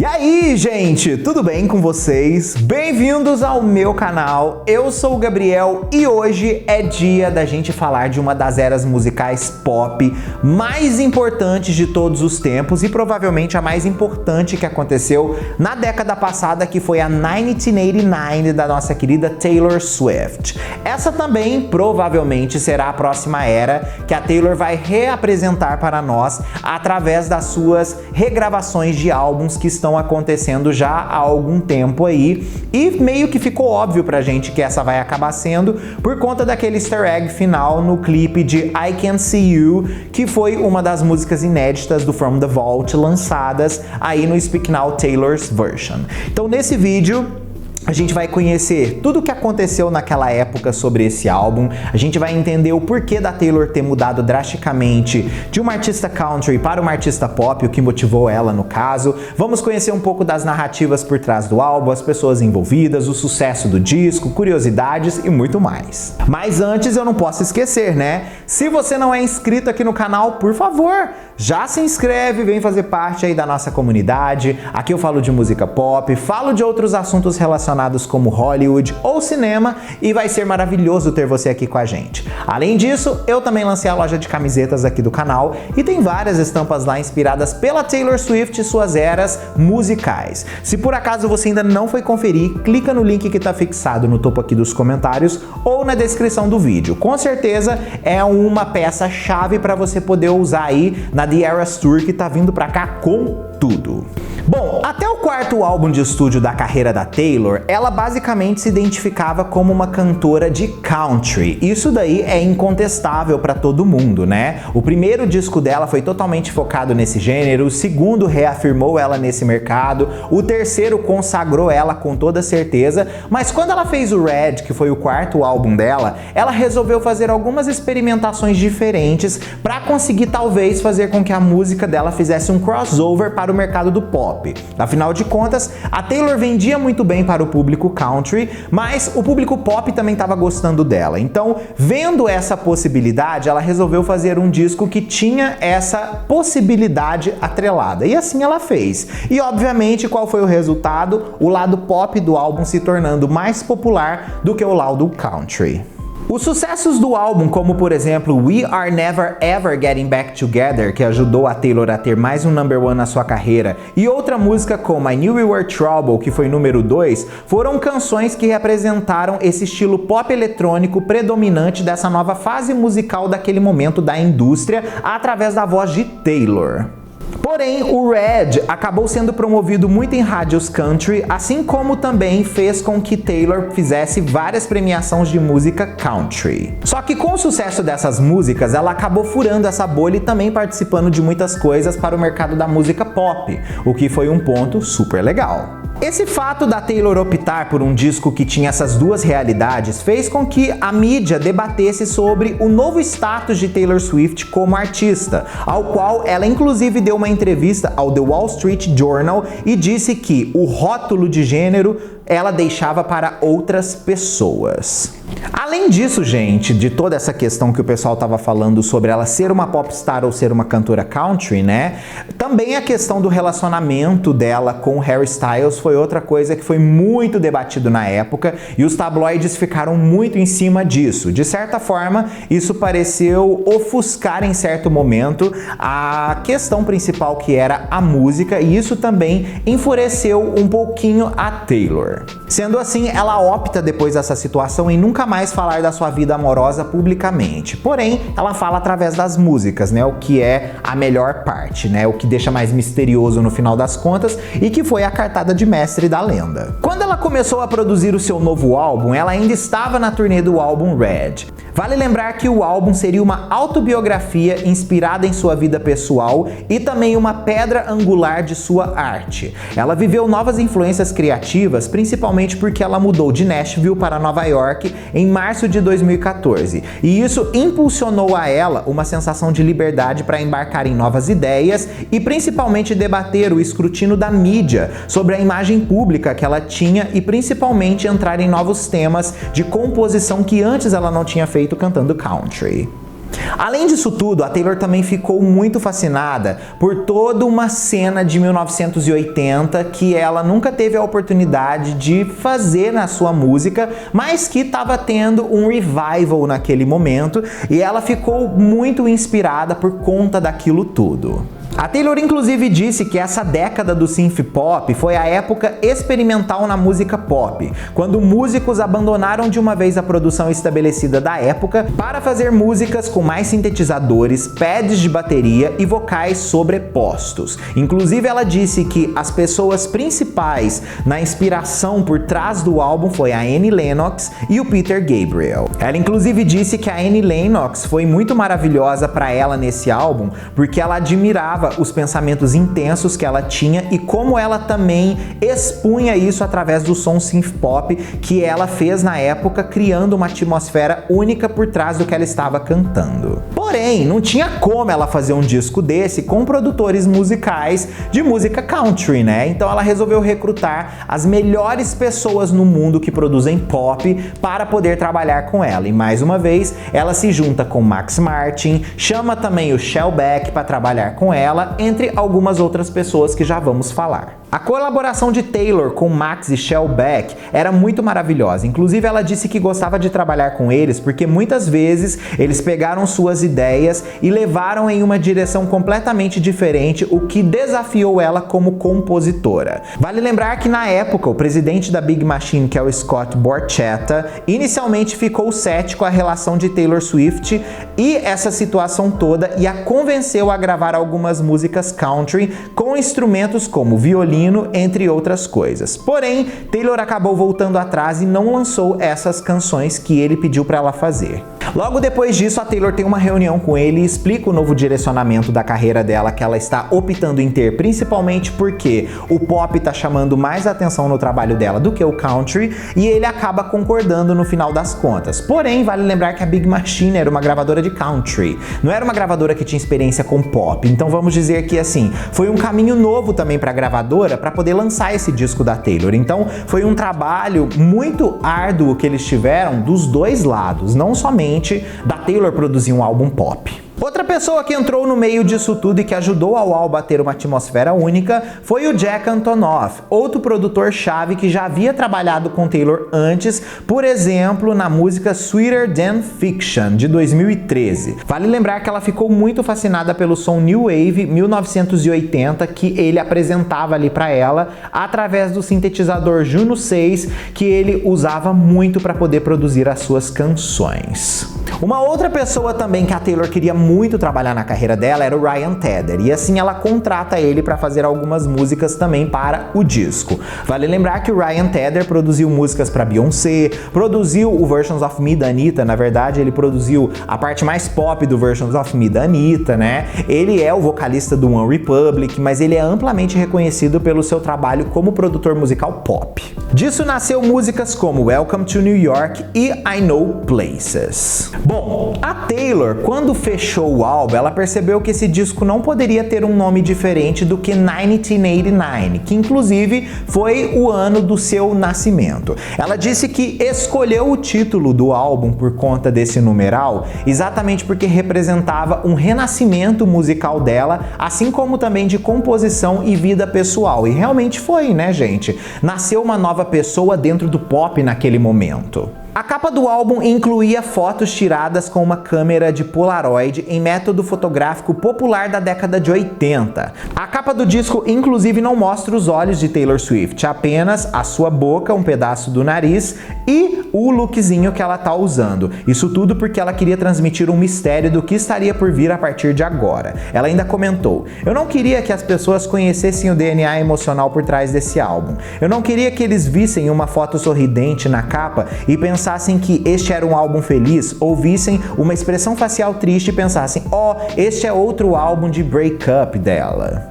E aí, gente, tudo bem com vocês? Bem-vindos ao meu canal, eu sou o Gabriel e hoje é dia da gente falar de uma das eras musicais pop mais importantes de todos os tempos e provavelmente a mais importante que aconteceu na década passada, que foi a 1989 da nossa querida Taylor Swift. Essa também provavelmente será a próxima era que a Taylor vai reapresentar para nós através das suas regravações de álbuns que estão acontecendo já há algum tempo aí, e meio que ficou óbvio pra gente que essa vai acabar sendo por conta daquele easter egg final no clipe de I Can See You, que foi uma das músicas inéditas do From the Vault lançadas aí no Speak Now Taylor's Version. Então nesse vídeo a gente vai conhecer tudo o que aconteceu naquela época sobre esse álbum, a gente vai entender o porquê da Taylor ter mudado drasticamente de uma artista country para uma artista pop, o que motivou ela no caso, vamos conhecer um pouco das narrativas por trás do álbum, as pessoas envolvidas, o sucesso do disco, curiosidades e muito mais. Mas antes eu não posso esquecer, né? Se você não é inscrito aqui no canal, por favor, já se inscreve, vem fazer parte aí da nossa comunidade. Aqui eu falo de música pop, falo de outros assuntos relacionados como Hollywood ou cinema e vai ser maravilhoso ter você aqui com a gente. Além disso, eu também lancei a loja de camisetas aqui do canal e tem várias estampas lá inspiradas pela Taylor Swift e suas eras musicais. Se por acaso você ainda não foi conferir, clica no link que está fixado no topo aqui dos comentários ou na descrição do vídeo. Com certeza é uma peça-chave para você poder usar aí na The Eras Tour que tá vindo pra cá com tudo. Bom, até o quarto álbum de estúdio da carreira da Taylor, ela basicamente se identificava como uma cantora de country. Isso daí é incontestável para todo mundo, né? O primeiro disco dela foi totalmente focado nesse gênero, o segundo reafirmou ela nesse mercado, o terceiro consagrou ela com toda certeza, mas quando ela fez o Red, que foi o quarto álbum dela, ela resolveu fazer algumas experimentações diferentes para conseguir talvez fazer com que a música dela fizesse um crossover para o mercado do pop. Afinal de contas, a Taylor vendia muito bem para o público country, mas o público pop também estava gostando dela. Então, vendo essa possibilidade, ela resolveu fazer um disco que tinha essa possibilidade atrelada. E assim ela fez. E obviamente, qual foi o resultado? O lado pop do álbum se tornando mais popular do que o lado country. Os sucessos do álbum, como por exemplo We Are Never Ever Getting Back Together, que ajudou a Taylor a ter mais um number one na sua carreira, e outra música como I Knew We Were Trouble, que foi número 2, foram canções que representaram esse estilo pop eletrônico predominante dessa nova fase musical daquele momento da indústria, através da voz de Taylor. Porém, o Red acabou sendo promovido muito em rádios country, assim como também fez com que Taylor fizesse várias premiações de música country. Só que com o sucesso dessas músicas, ela acabou furando essa bolha e também participando de muitas coisas para o mercado da música pop, o que foi um ponto super legal. Esse fato da Taylor optar por um disco que tinha essas duas realidades fez com que a mídia debatesse sobre o novo status de Taylor Swift como artista, ao qual ela inclusive deu uma entrevista ao The Wall Street Journal e disse que o rótulo de gênero ela deixava para outras pessoas. Além disso, gente, de toda essa questão que o pessoal tava falando sobre ela ser uma popstar ou ser uma cantora country, né? Também a questão do relacionamento dela com Harry Styles foi outra coisa que foi muito debatido na época e os tabloides ficaram muito em cima disso. De certa forma, isso pareceu ofuscar em certo momento a questão principal que era a música e isso também enfureceu um pouquinho a Taylor. Sendo assim, ela opta depois dessa situação em nunca mais falar da sua vida amorosa publicamente. Porém, ela fala através das músicas, né? O que é a melhor parte, né? O que deixa mais misterioso no final das contas e que foi a cartada de mestre da lenda. Quando ela começou a produzir o seu novo álbum, ela ainda estava na turnê do álbum Red. Vale lembrar que o álbum seria uma autobiografia inspirada em sua vida pessoal e também uma pedra angular de sua arte. Ela viveu novas influências criativas, principalmente porque ela mudou de Nashville para Nova York em março de 2014. E isso impulsionou a ela uma sensação de liberdade para embarcar em novas ideias e principalmente debater o escrutínio da mídia sobre a imagem pública que ela tinha e principalmente entrar em novos temas de composição que antes ela não tinha feito cantando country. Além disso tudo, a Taylor também ficou muito fascinada por toda uma cena de 1980 que ela nunca teve a oportunidade de fazer na sua música, mas que estava tendo um revival naquele momento, e ela ficou muito inspirada por conta daquilo tudo. A Taylor inclusive disse que essa década do synth pop foi a época experimental na música pop, quando músicos abandonaram de uma vez a produção estabelecida da época para fazer músicas com mais sintetizadores, pads de bateria e vocais sobrepostos. Inclusive ela disse que as pessoas principais na inspiração por trás do álbum foi a Annie Lennox e o Peter Gabriel. Ela inclusive disse que a Annie Lennox foi muito maravilhosa para ela nesse álbum, porque ela admirava os pensamentos intensos que ela tinha e como ela também expunha isso através do som synth pop que ela fez na época, criando uma atmosfera única por trás do que ela estava cantando. Porém, não tinha como ela fazer um disco desse com produtores musicais de música country, né? Então ela resolveu recrutar as melhores pessoas no mundo que produzem pop para poder trabalhar com ela. E mais uma vez, ela se junta com Max Martin, chama também o Shellback para trabalhar com ela, entre algumas outras pessoas que já vamos falar. A colaboração de Taylor com Max e Shellback era muito maravilhosa. Inclusive ela disse que gostava de trabalhar com eles porque muitas vezes eles pegaram suas ideias e levaram em uma direção completamente diferente, o que desafiou ela como compositora. Vale lembrar que na época o presidente da Big Machine, que é o Scott Borchetta, inicialmente ficou cético à relação de Taylor Swift e essa situação toda, e a convenceu a gravar algumas músicas country com instrumentos como violino, entre outras coisas. Porém, Taylor acabou voltando atrás e não lançou essas canções que ele pediu para ela fazer. Logo depois disso, a Taylor tem uma reunião com ele e explica o novo direcionamento da carreira dela que ela está optando em ter, principalmente porque o pop está chamando mais atenção no trabalho dela do que o country, e ele acaba concordando no final das contas. Porém, vale lembrar que a Big Machine era uma gravadora de country, não era uma gravadora que tinha experiência com pop. Então vamos dizer que assim, foi um caminho novo também para a gravadora para poder lançar esse disco da Taylor. Então foi um trabalho muito árduo que eles tiveram dos dois lados, não somente da Taylor produzir um álbum pop. Outra pessoa que entrou no meio disso tudo e que ajudou ao álbum a ter uma atmosfera única foi o Jack Antonoff, outro produtor-chave que já havia trabalhado com Taylor antes, por exemplo, na música Sweeter Than Fiction, de 2013. Vale lembrar que ela ficou muito fascinada pelo som New Wave 1980 que ele apresentava ali para ela, através do sintetizador Juno 6, que ele usava muito para poder produzir as suas canções. Uma outra pessoa também que a Taylor queria muito trabalhar na carreira dela era o Ryan Tedder, e assim ela contrata ele para fazer algumas músicas também para o disco. Vale lembrar que o Ryan Tedder produziu músicas para Beyoncé, produziu o Versions of Me da Anitta. Na verdade, ele produziu a parte mais pop do Versions of Me da Anitta, né? Ele é o vocalista do One Republic, mas ele é amplamente reconhecido pelo seu trabalho como produtor musical pop. Disso nasceu músicas como Welcome to New York e I Know Places. Bom, a Taylor, quando fechou o álbum, ela percebeu que esse disco não poderia ter um nome diferente do que 1989, que inclusive foi o ano do seu nascimento. Ela disse que escolheu o título do álbum por conta desse numeral, exatamente porque representava um renascimento musical dela, assim como também de composição e vida pessoal. E realmente foi, né, gente? Nasceu uma nova pessoa dentro do pop naquele momento. A capa do álbum incluía fotos tiradas com uma câmera de Polaroid em método fotográfico popular da década de 80. A capa do disco inclusive não mostra os olhos de Taylor Swift, apenas a sua boca, um pedaço do nariz e o lookzinho que ela tá usando. Isso tudo porque ela queria transmitir um mistério do que estaria por vir a partir de agora. Ela ainda comentou: "Eu não queria que as pessoas conhecessem o DNA emocional por trás desse álbum. Eu não queria que eles vissem uma foto sorridente na capa e pensassem que este era um álbum feliz, ou vissem uma expressão facial triste e pensassem, ó, este é outro álbum de breakup dela."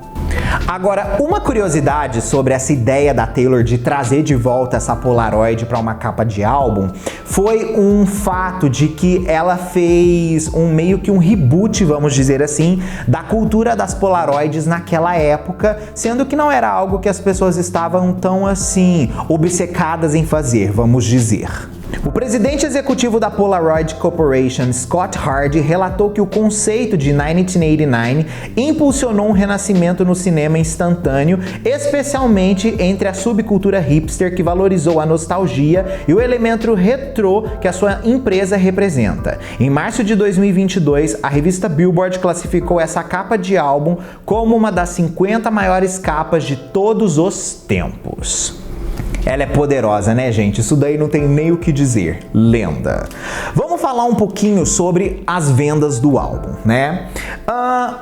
Agora, uma curiosidade sobre essa ideia da Taylor de trazer de volta essa Polaroid para uma capa de álbum foi um fato de que ela fez meio que um reboot, vamos dizer assim, da cultura das Polaroids naquela época, sendo que não era algo que as pessoas estavam tão assim obcecadas em fazer, vamos dizer. O presidente executivo da Polaroid Corporation, Scott Hardy, relatou que o conceito de 1989 impulsionou um renascimento no cinema instantâneo, especialmente entre a subcultura hipster que valorizou a nostalgia e o elemento retrô que a sua empresa representa. Em março de 2022, a revista Billboard classificou essa capa de álbum como uma das 50 maiores capas de todos os tempos. Ela é poderosa, né, gente? Isso daí não tem nem o que dizer. Lenda. Vamos falar um pouquinho sobre as vendas do álbum, né?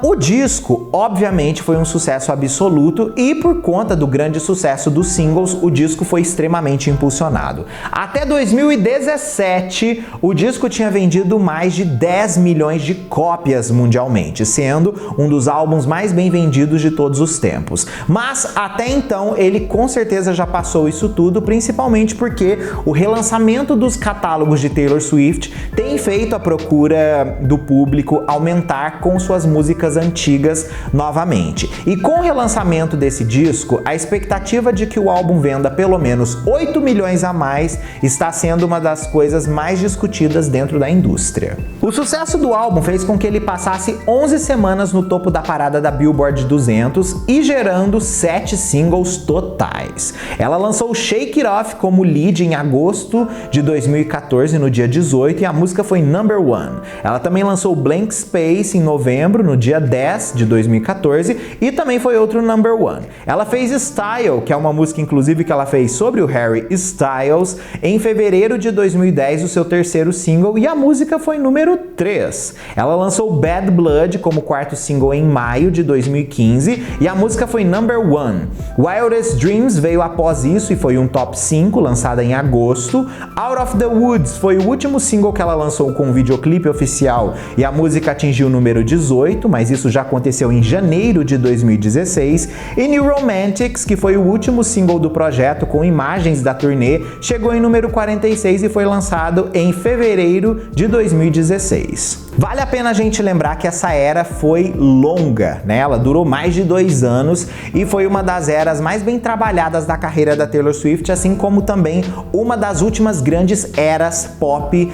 O disco, obviamente, foi um sucesso absoluto e por conta do grande sucesso dos singles, o disco foi extremamente impulsionado. Até 2017, o disco tinha vendido mais de 10 milhões de cópias mundialmente, sendo um dos álbuns mais bem vendidos de todos os tempos. Mas até então, ele com certeza já passou isso tudo, principalmente porque o relançamento dos catálogos de Taylor Swift tem feito a procura do público aumentar com suas músicas antigas novamente. E com o relançamento desse disco, a expectativa de que o álbum venda pelo menos 8 milhões a mais está sendo uma das coisas mais discutidas dentro da indústria. O sucesso do álbum fez com que ele passasse 11 semanas no topo da parada da Billboard 200 e gerando 7 singles totais. Ela lançou Shake It Off como lead em agosto de 2014, no dia 18, e a música foi number 1. Ela também lançou Blank Space em novembro, no dia 10 de 2014, e também foi outro number 1. Ela fez Style, que é uma música inclusive que ela fez sobre o Harry Styles, em fevereiro de 2010, o seu terceiro single, e a música foi número 3. Ela lançou Bad Blood como quarto single em maio de 2015, e a música foi number 1. Wildest Dreams veio após isso e foi um top 5, lançada em agosto. Out of the Woods foi o último single que ela lançou com um videoclipe oficial e a música atingiu o número 18, mas isso já aconteceu em janeiro de 2016. E New Romantics, que foi o último single do projeto com imagens da turnê, chegou em número 46 e foi lançado em fevereiro de 2016. Vale a pena a gente lembrar que essa era foi longa, né? Ela durou mais de 2 anos e foi uma das eras mais bem trabalhadas da carreira da Taylor Swift, assim como também uma das últimas grandes eras pop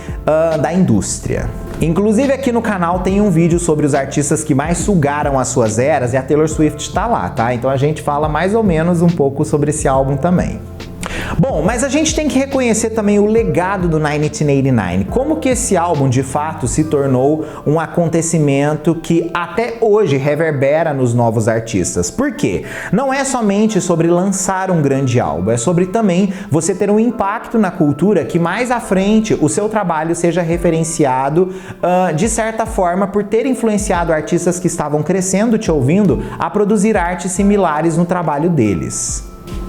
da indústria. Inclusive aqui no canal tem um vídeo sobre os artistas que mais sugaram as suas eras e a Taylor Swift tá lá, tá? Então a gente fala mais ou menos um pouco sobre esse álbum também. Bom, mas a gente tem que reconhecer também o legado do 1989, como que esse álbum de fato se tornou um acontecimento que até hoje reverbera nos novos artistas. Por quê? Não é somente sobre lançar um grande álbum, é sobre também você ter um impacto na cultura que mais à frente o seu trabalho seja referenciado de certa forma por ter influenciado artistas que estavam crescendo te ouvindo a produzir artes similares no trabalho deles.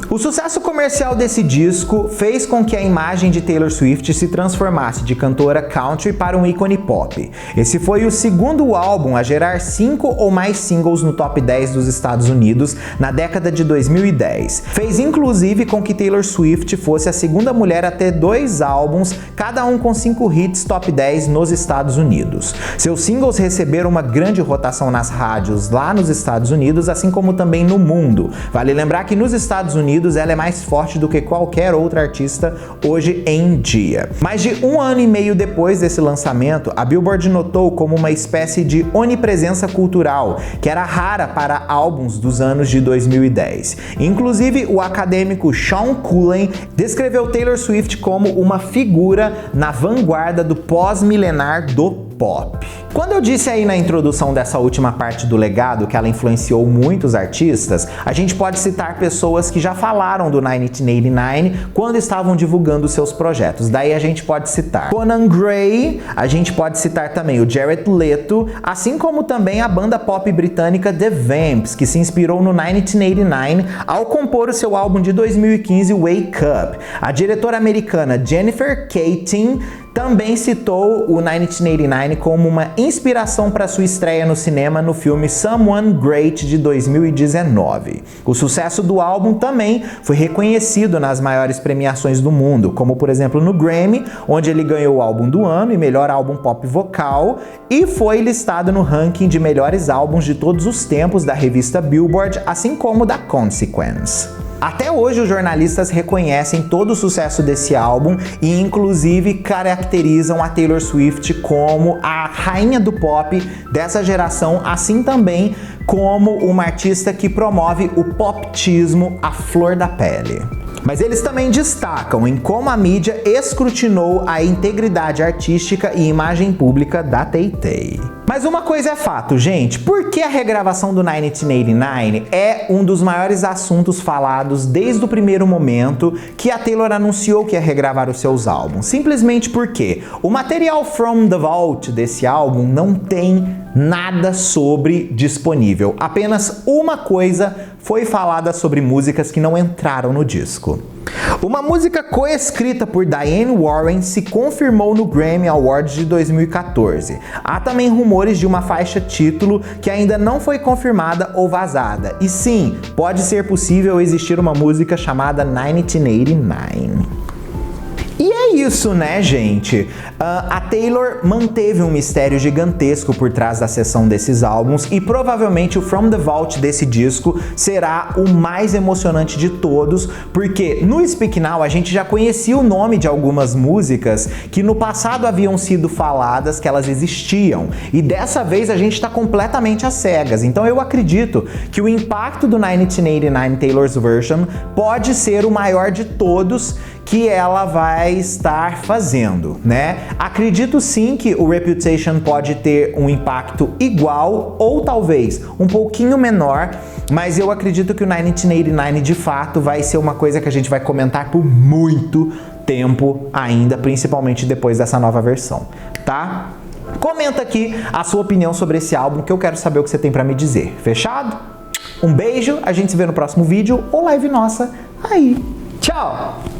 O sucesso comercial desse disco fez com que a imagem de Taylor Swift se transformasse de cantora country para um ícone pop. Esse foi o segundo álbum a gerar 5 ou mais singles no top 10 dos Estados Unidos na década de 2010. Fez inclusive com que Taylor Swift fosse a segunda mulher a ter 2 álbuns, cada um com 5 hits top 10 nos Estados Unidos. Seus singles receberam uma grande rotação nas rádios lá nos Estados Unidos, assim como também no mundo. Vale lembrar que nos Estados Unidos ela é mais forte do que qualquer outra artista hoje em dia. Mais de 1 ano e meio depois desse lançamento, a Billboard notou como uma espécie de onipresença cultural, que era rara para álbuns dos anos de 2010. Inclusive, o acadêmico Sean Cullen descreveu Taylor Swift como uma figura na vanguarda do pós-milenar do pop. Quando eu disse aí na introdução dessa última parte do legado que ela influenciou muitos artistas, a gente pode citar pessoas que já falaram do 1989 quando estavam divulgando seus projetos. Daí a gente pode citar Conan Gray, a gente pode citar também o Jared Leto, assim como também a banda pop britânica The Vamps, que se inspirou no 1989 ao compor o seu álbum de 2015 Wake Up. A diretora americana Jennifer Keating também citou o 1989 como uma inspiração para sua estreia no cinema no filme Someone Great de 2019. O sucesso do álbum também foi reconhecido nas maiores premiações do mundo, como por exemplo no Grammy, onde ele ganhou o álbum do ano e melhor álbum pop vocal, e foi listado no ranking de melhores álbuns de todos os tempos da revista Billboard, assim como da Consequence. Até hoje os jornalistas reconhecem todo o sucesso desse álbum e inclusive caracterizam a Taylor Swift como a rainha do pop dessa geração, assim também como uma artista que promove o poptismo à flor da pele. Mas eles também destacam em como a mídia escrutinou a integridade artística e imagem pública da Tay-Tay. Mas uma coisa é fato, gente, por que a regravação do 1989 é um dos maiores assuntos falados desde o primeiro momento que a Taylor anunciou que ia regravar os seus álbuns? Simplesmente porque o material From the Vault desse álbum não tem nada sobre disponível. Apenas uma coisa foi falada sobre músicas que não entraram no disco. Uma música coescrita por Diane Warren se confirmou no Grammy Awards de 2014. Há também rumores de uma faixa título que ainda não foi confirmada ou vazada. E sim, pode ser possível existir uma música chamada 1989. E é isso, né, gente? A Taylor manteve um mistério gigantesco por trás da sessão desses álbuns e provavelmente o From the Vault desse disco será o mais emocionante de todos, porque no Speak Now a gente já conhecia o nome de algumas músicas que no passado haviam sido faladas, que elas existiam, e dessa vez a gente está completamente às cegas. Então eu acredito que o impacto do 1989 Taylor's Version pode ser o maior de todos que ela vai estar fazendo, né? Acredito sim que o Reputation pode ter um impacto igual ou talvez um pouquinho menor, mas eu acredito que o 1989 de fato vai ser uma coisa que a gente vai comentar por muito tempo ainda, principalmente depois dessa nova versão, tá? Comenta aqui a sua opinião sobre esse álbum, que eu quero saber o que você tem pra me dizer. Fechado? Um beijo, a gente se vê no próximo vídeo ou live nossa aí. Tchau!